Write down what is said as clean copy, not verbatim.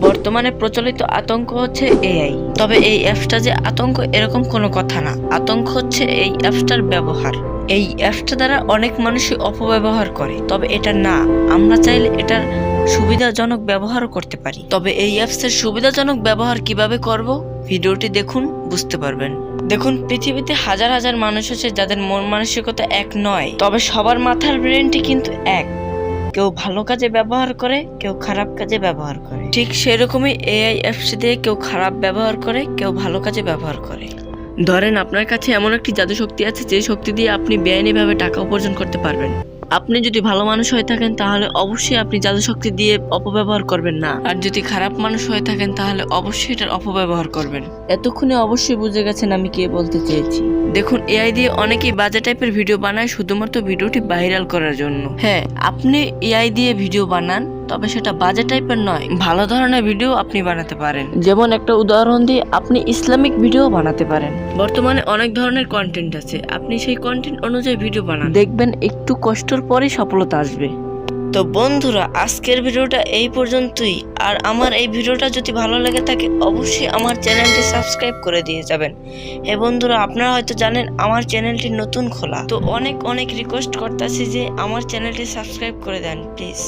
বর্তমানে প্রচলিত আতঙ্ক হচ্ছে এআই। তবে এই অ্যাপসটা যে আতঙ্ক এরকম কোনো কথা না। আতঙ্ক হচ্ছে এই অ্যাপসটার ব্যবহার। এই অ্যাপসটা দ্বারা অনেক মানুষই অপব্যবহার করে, তবে এটা না। আমরা চাইলে এটার সুবিধাজনক ব্যবহারও করতে পারি। তবে এই অ্যাপসের সুবিধাজনক ব্যবহার কিভাবে করব, ভিডিওটি দেখুন, বুঝতে পারবেন। দেখুন, পৃথিবীতে হাজার হাজার মানুষ আছে যাদের মন মানসিকতা এক নয়, তবে সবার মাথার ব্রেনটি কিন্তু এক। কেউ ভালো কাজে ব্যবহার করে, কেউ খারাপ কাজে ব্যবহার করে। ঠিক সেরকমই এআই অ্যাপস দিয়ে কেউ খারাপ ব্যবহার করে, কেউ ভালো কাজে ব্যবহার করে। ধরেন আপনার কাছে এমন একটি জাদু শক্তি আছে যে শক্তি দিয়ে আপনি বেআইনিভাবে টাকা উপার্জন করতে পারবেন। আপনি যদি ভালো মানুষ হয়ে থাকেন তাহলে অবশ্যই আপনি জাদু শক্তি দিয়ে অপব্যবহার করবেন না, আর যদি খারাপ মানুষ হয়ে থাকেন তাহলে অবশ্যই এটার অপব্যবহার করবেন। এতক্ষণে অবশ্যই বুঝে গেছেন আমি কি বলতে চেয়েছি। দেখুন, এআই দিয়ে অনেকেই বাজে টাইপের ভিডিও বানায় শুধুমাত্র ভিডিওটি ভাইরাল করার জন্য। হ্যাঁ, আপনি এআই দিয়ে ভিডিও বানান, তবে সেটা বাজে টাইপের নয়, ভালো ধরনের ভিডিও আপনি বানাতে পারেন। যেমন একটা উদাহরণ দিয়ে আপনি ইসলামিক ভিডিও বানাতে পারেন। বর্তমানে অনেক ধরনের কন্টেন্ট আছে, আপনি সেই কন্টেন্ট অনুযায়ী ভিডিও বানান, দেখবেন একটু কষ্টের পরেই সফলতা আসবে। তো বন্ধুরা, আজকের ভিডিওটা এই পর্যন্তই। আর আমার এই ভিডিওটা যদি ভালো লেগে থাকে অবশ্যই আমার চ্যানেলটি সাবস্ক্রাইব করে দিয়ে যাবেন। হ্যাঁ বন্ধুরা, আপনারা হয়তো জানেন আমার চ্যানেলটি নতুন খোলা, তো অনেক রিকোয়েস্ট করতেছি যে আমার চ্যানেলটি সাবস্ক্রাইব করে দেন প্লিজ।